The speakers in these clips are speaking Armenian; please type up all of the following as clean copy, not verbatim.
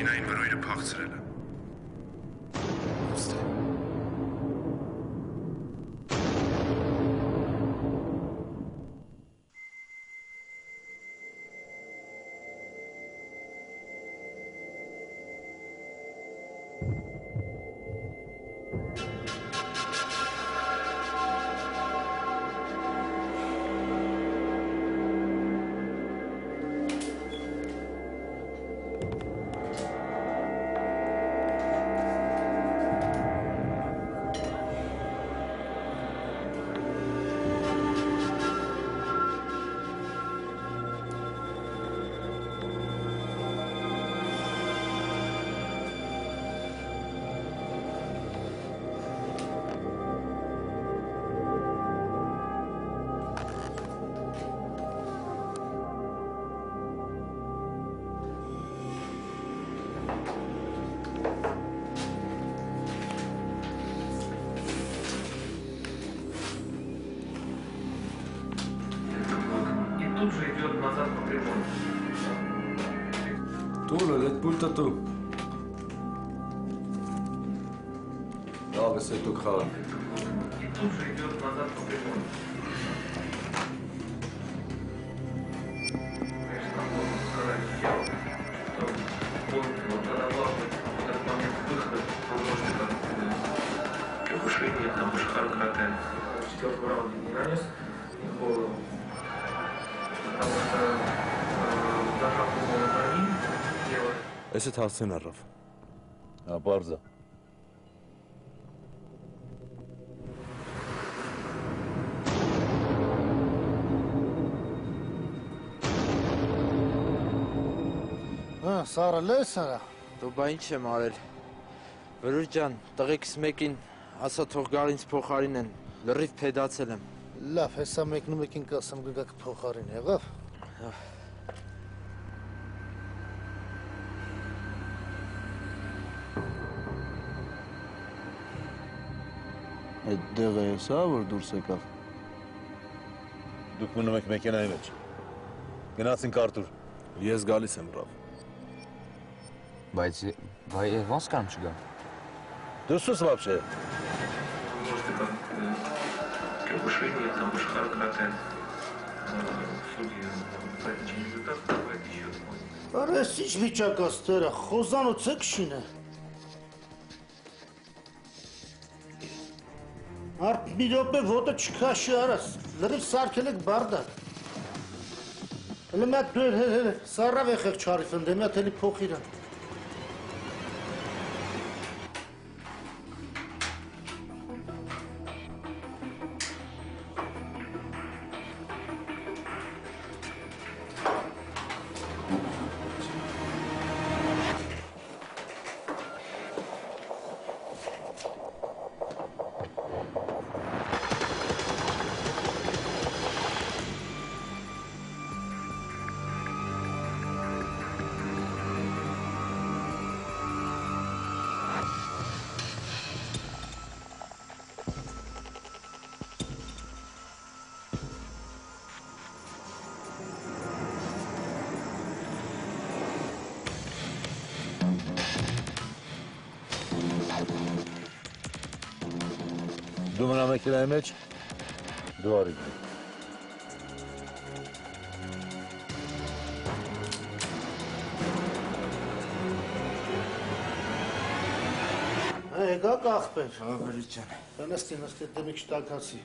Մեքենային վրոյրը փախցրել է։ Тут же идет назад по прямой. Тула, это пульта ту. Да, вы сей тук хала. И тут же идет назад по прямой. Конечно, можно сказать, что он продавал в этот момент выход помощника повышения там Шахар Карате. В 4-м раунде не нанес никакого. Потому что зажав его на ним, дело. Эсэт հասցեն առավ։ Բարձա։ Սարը լես արա։ Դու բա ինչ եմ արել։ Վրուր ջան, տղեկս մեկին ասա թող գար ինձ փոխարինեն, լրիվ փեդացել եմ։ Լավ, հեսա մեկն ու մեկին կասեմ գգակ փոխարին եղավ։ Այդ դեղը ես հա, որ դուրս եկավ։ Դուք մնում եք մեքենայի մեջ։ Գնացինք Արտուր։ Ես գալիս եմ ռավ։ Բայց ոնց կամ չգամ։ Դուսուս вообще։ Может, как повышение там Шахар Карате. Судьи по этим результатам бывает еще такой. Արես ինչ վիճակաց տերը, խոզանոց եք շինը։ Արդ մի րոպե ոտը չքաշի արաս, լրիվ սարքել եք բարդակ։ Հլը մատ դու սարավ եղեք չարիվ ընդեմ, ատ էլի փոխիրան։ Դու մնա մեքենայի մեջ, դու արիք։ Եկակ աղբեր։ Վրուր ջան։ Նստի, դեմիք շտակացի։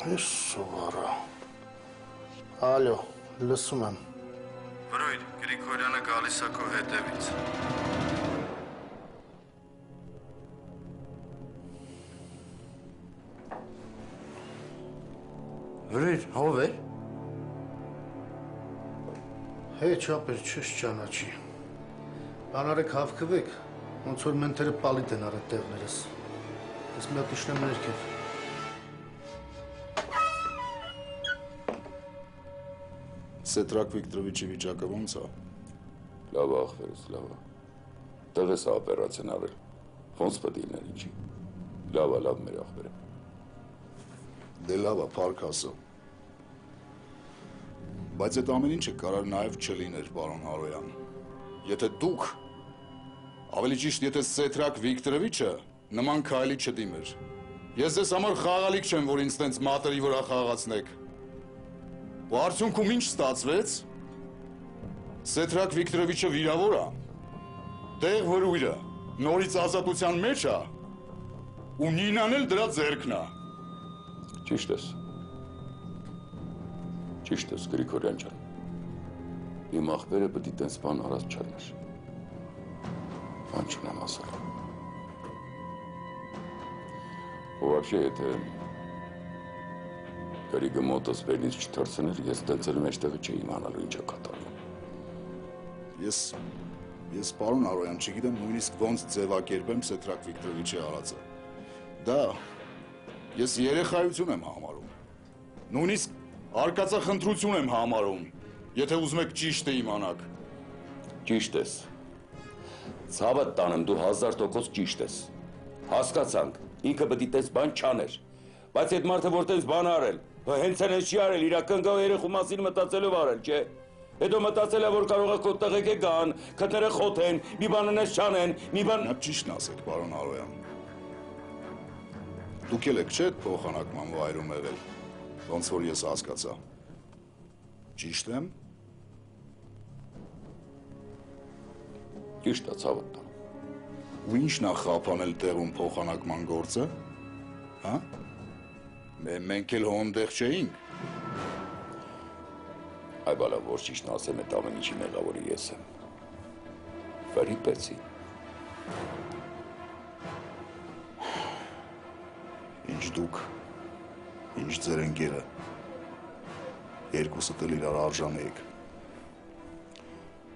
Ես սովարա։ Ալո, լսում եմ։ Վրոյր, Գրիգորյանը գալիս է քո հետևից։ Վրուր, ով է։ Հեչ ապեր չես ճանաչի։ Բանարեք հավքվեք, ոնց որ մենթերը պալիտ են արդ տեղներս։ Ես մի հատ իշնեմ ներքև։ Սետրակ Վիկտորովիչի վիճակը ոնց է։ Լավ ախվերս, լավ է։ Տղես է օպերացիան արել։ Ոնց պետք է լիներ ինչի։ Լավ է, լավ մեր ախվերը։ Դե լավ է, փառք ասո։ Բայց այդ ամեն ինչը կարող նաև չլիներ, պարոն Հարոյան։ Եթե դուք, ավելի ճիշտ, եթե Սեթրակ Վիկտորովիչը նման քայլի չդիմեր։ Ես ձեզ համար խաղալիք չեմ, որ ինձ տենց մատերի վրա խաղացնեք։ Ու արդյունքում ինչ ստացվեց։ Սեթրակ Վիկտորովիչը վիրավոր է, տեղ վրույրը, նորից ազատության մեջ է, ու Նինան էլ դրա ձեռքն է։ Ճիշտ ես։ Ճիշտ ես, Գրիգորյան ջան։ Իմ ախպերը պետք է տենց բան արած չարներ։ Բան չունեմ ասել։ Ու вообще, եթե Գրիգը մոտս բերնից չթռցներ, ես տենցել մեջտեղը չի իմանալու ինչ է կատարվում։ Ես պարոն Արոյան, չգիտեմ նույնիսկ ոնց ձևակերպեմ Սեթրակ Վիկտորովիչի արածը։ Դա ես երեխայություն եմ համարում։ Նույնիսկ արկածախնդրություն եմ համարում, եթե ուզում եք ճիշտը իմանաք։ Ճիշտ ես։ Ցավը տանեմ, դու 1000% ճիշտ ես։ Հասկացանք, ինքը պետք է տես բան չաներ։ Բայց այդ մարդը որ տես բան արել, հենց այնպես չի արել, իրական գա երեխու մասին մտածելով արել, չէ։ Հետո մտածել է, որ կարող է քո տղեկը գան, քթները խոթեն, մի բան անես չանեն, մի բան… Նա ճիշտն ասեք, պարոն Արոյան։ Դուք եք չէ՞ փոխանակման վայրում եղել, ոնց որ ես հասկացա։ Ճիշտ եմ։ Ճիշտ է, ցավը տան։ Ու ի՞նչն է խափանել տեղում փոխանակման գործը, հա։ Մենք էլ հոնդեղ չէինք։ Այ բալա, որ ճիշտն ասեմ, այդ ամեն ինչի մեղավորը ես եմ։ Վրիպեցի։ Ինչ դուք, ինչ ձեր ընկերը, երկուսդ էլ իրար արժանի եք։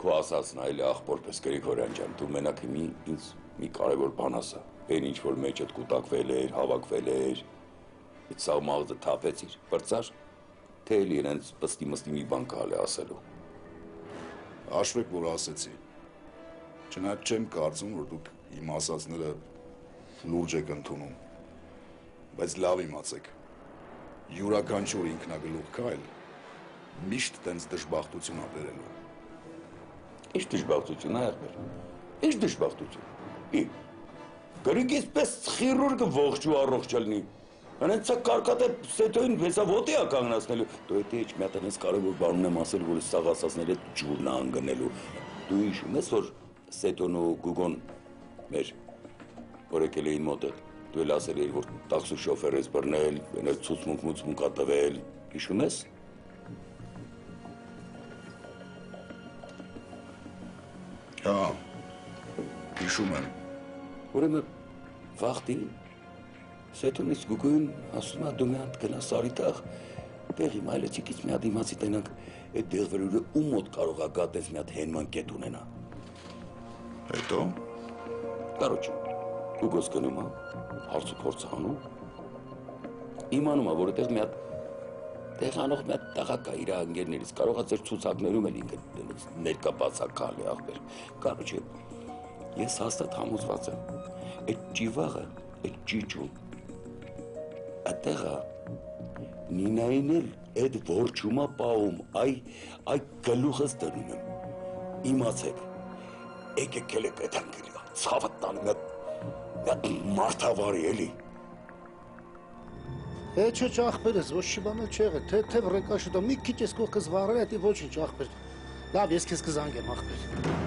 Քո ասածն այլ ախպորպես Գրիգորյան ջան, դու մենակ ինձ մի կարևոր բան ասա։ Այն ինչ որ մեջդ կուտակվել էր, հավաքվել էր, այդ սա մաղձը թափեցիր, բրծար, թե էլ իրենց պստի մի բան կհալ է ասելու։ Հաշվեք, որ ասեցի։ Չնայած չեմ կարծում, որ դուք իմ ասածները լուրջ եք ընդունում, բայց լավ իմացեք, յուրաքանչյուր ինքնագլուխ քայլ միշտ տենց դժբախտություն է բերելու։ Ինչ դժբախտություն, ախպեր, ինչ դժբախտություն։ Գրիգից պես խիրուրգը ողջ ու առողջ լինի։ Անեցա կարկատե Սեթոին հեսա ոտի է կանգնացնելու։ Դու էդի ինչ մի հատ այնպես կարևոր բան ունեմ ասել, որ սաղ ասածները ջուրն է անգնելու։ Դու հիշում ես, որ Սեթոն ու Գուգոն մեր որ եկել էին մոտդ, դու էլ ասել էիր, որ տաքսի շոֆեր ես բռնել, ենել ցուցմունք ա տվել, հիշում ես։ Հա, հիշում եմ։ Ուրեմն վաղտի Սեթոնից Գուգոն ասում է դու մի հատ գնա Սարիտաղ, տեղի մայլեցիկից մի հատ իմացի տենանք այդ դեղվերուրը ում մոտ կարող է գատես մի հատ հենման կետ ունենա։ Հետո։ Կարոջ, Գուգոս գնում է, հարց ու փորձ անում, իմանում է, որ այդտեղ մի հատ տեղանող մի հատ տղա կա իր ընկերներից, կարող է ձեր ցուցակներում էլ ինքը ներկա բացակալ է ախպեր։ Կարոջը, ես հաստատ համոզված եմ, այդ ճիվաղը, այդ ճիճուն, այդտեղը Նինային էլ այդ որջումա պահում, այ գլուխս դնում եմ, իմացեք, եկեք էլ եք այդ անգելի, ցավը տան, մարդավարի էլի։ Չէ ախպերս, ոչ չի բան չի եղել, թե ռեկա շուտա, մի քիչ ես կողքս վառել, հետի ոչինչ ախպեր։ Լավ, ես քեզ կզանգեմ ախպեր։